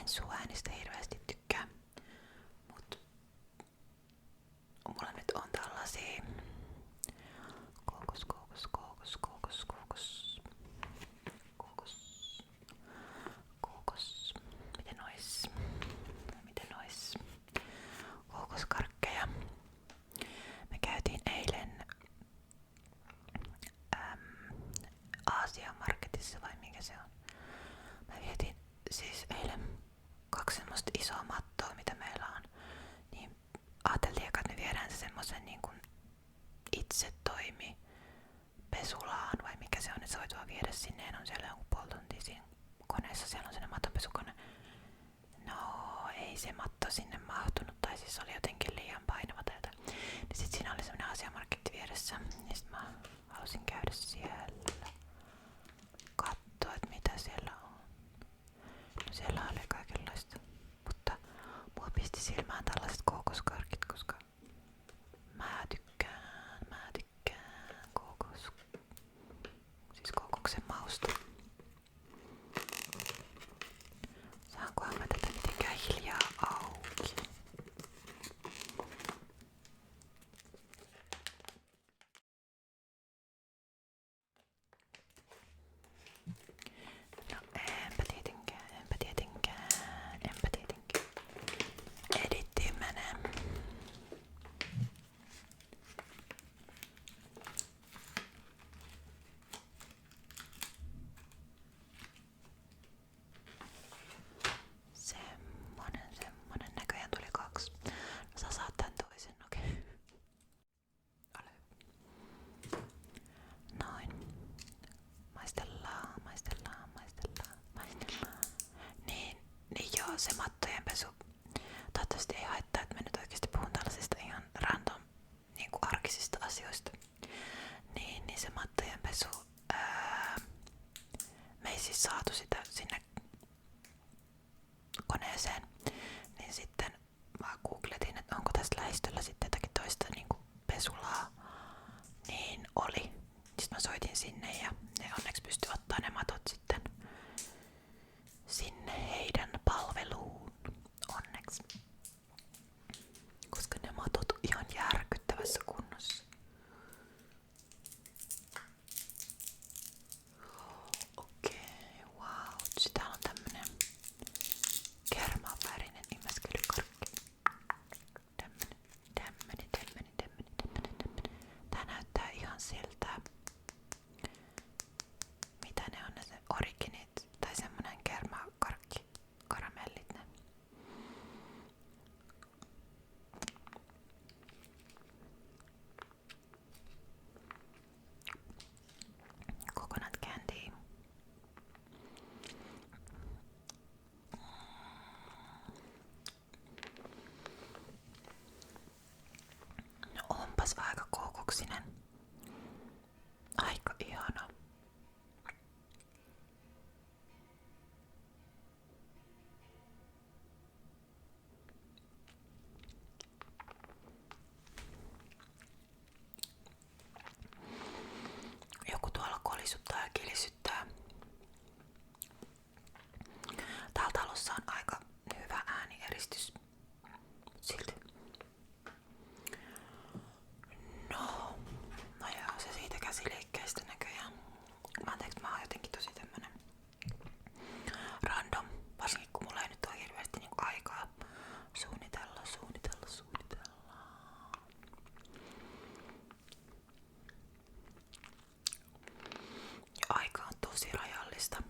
en suuäänistä hirveästi tykkää. Mut mulla nyt on tällaisia kookos. Miten nois kookoskarkkeja. Me käytiin eilen Aasian marketissa vai mikä se on. Mä vietin siis eilen 2 semmoista isoa mattoa mitä meillä on. Niin ajateltiin, että me viedään se semmosen niin kuin itse toimi pesulaan vai mikä se on, että se voi tuoda viedä sinne. On siellä jonkun puoli tuntia siinä koneessa, siellä on sellainen mattonpesukone. No ei se matto sinne mahtunut tai siis oli jotenkin liian painava tai jotain. Niin sit siinä oli semmonen asiamarketti vieressä. Niin sit mä halusin käydä siellä. Katsoa, että mitä siellä on. No siellä oli kaikenlaista. Mutta mua pisti silmään tällaiset kookoskarkit, koska mä tykkään siis kookoksen mausta. Saankohan mä tätä mitenkään hiljaa auki? No enpä tietenkään. Edittiin menee. Semmonen. Näköjään tuli 2. No sä saat tän toisen, okei. Ole hyvä. Noin. Maistellaan. Niin joo, se mattojen pesu. Toivottavasti ei haittaa, että mä nyt oikeesti puhun tällaisista ihan random niinku arkisista asioista. Niin se mattojen pesu. Me ei siis saatu sitä sinne koneeseen. Niin sitten mä googletin, että onko tästä lähistöllä sitten jotakin toista niinku pesulaa. Niin oli. Sitten mä soitin sinne ja ne onneksi pystyi ottaa ne matot sitten sinne heidän palveluun. Onneksi. Koska ne matot on ihan järkyttävässä kunnossa. Okei, wow. Täällä on tämmönen kermavärinen imeskelykarkki. Tämmönen. Tää näyttää ihan siltä. Mitä ne on ne originit? Tai semmonen kermakarkki. Karamellit ne. Coconut candy. No onpas aika kookoksinen. Aika ihana. Joku tuolla kolisuttaa ja kilisyttää. Täällä talossa on aika hyvä äänieristys. Silti. No joo, se siitä käsiliikkeestä näköjään. Mä oon jotenkin tosi tämmönen random, varsinkin kun mulla ei nyt ole hirveästi niinku aikaa suunnitella. Ja aika on tosi rajallista.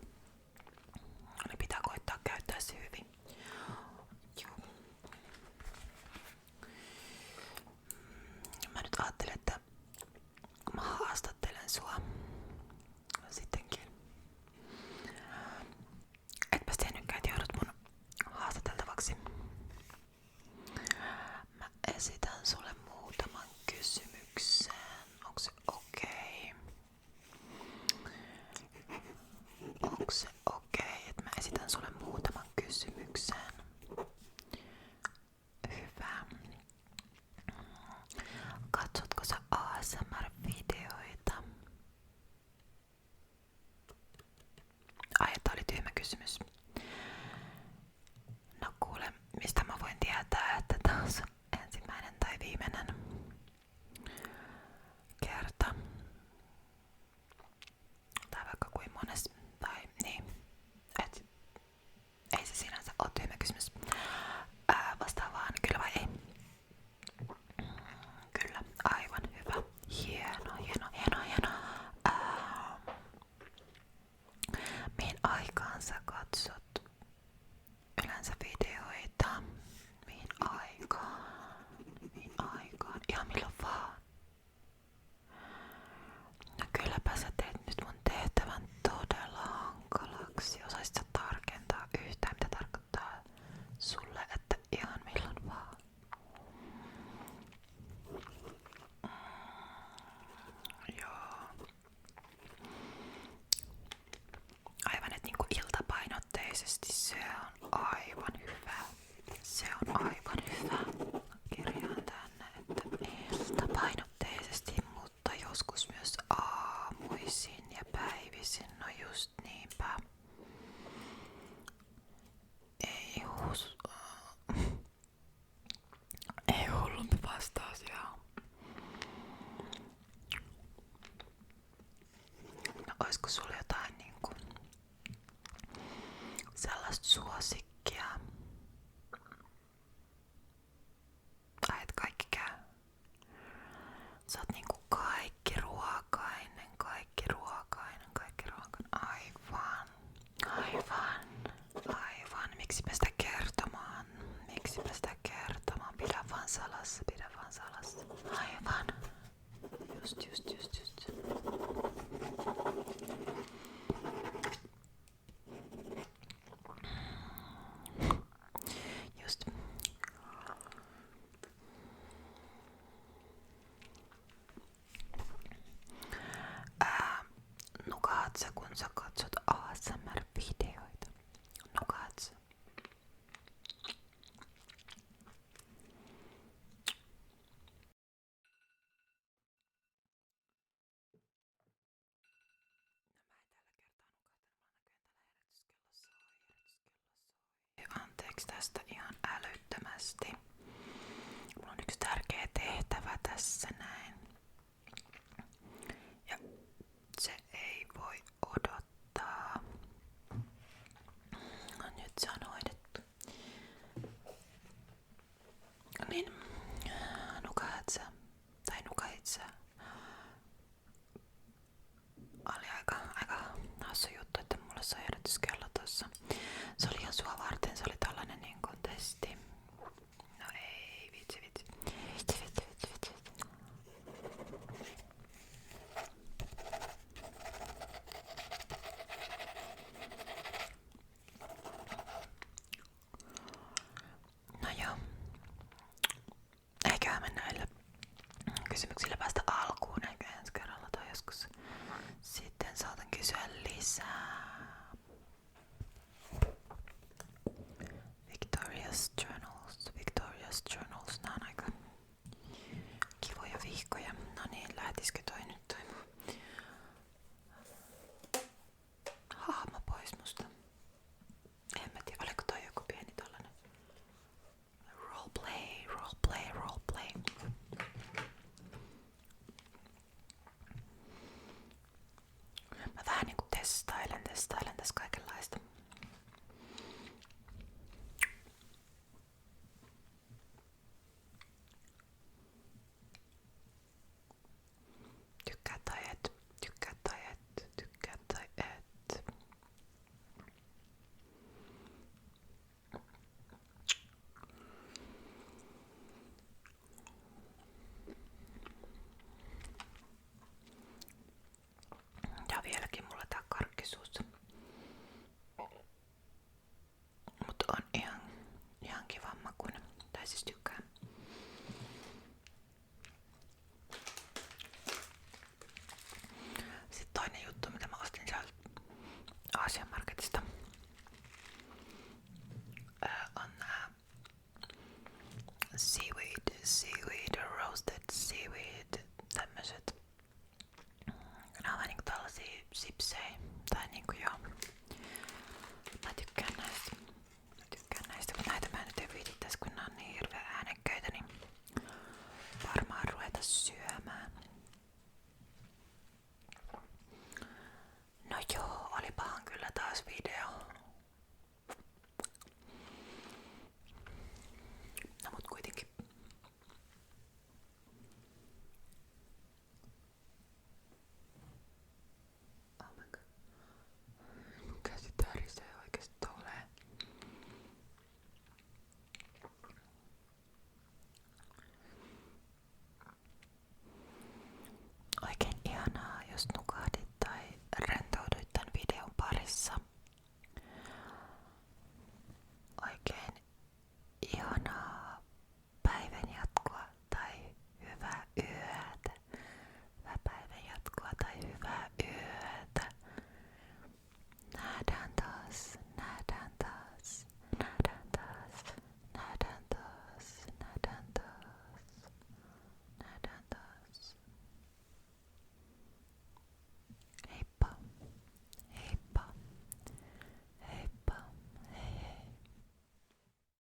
Niin pitää koittaa käyttää se hyvin. Joo. Mä nyt ajattelen, että mä haastattelen sua sittenkin. Etpäs tiennytkään, että joudut mun haastateltavaksi. Mä esitän sulle muutaman kysymyksen. Onko se okei? Onko se okei, että mä esitän sulle muutaman kysymyksen? Hyvä. Katsotko sä ASMR-videoita? Ai, tää oli tyhmä kysymys. tarpeeksi tästä ihan älyttömästi. Mulla on yksi tärkeä tehtävä tässä näin. Ja se ei voi odottaa. No, nyt se on hoidettu. Niin, nukahat sä? Tai nukahit sä? Oli aika hassu juttu, että mulla soi herätyskello tossa. Se oli ihan sua varten, se oli tällainen niin kuin testi. No ei, vitsi. No joo. Eiköhän mennä näille kysymyksille.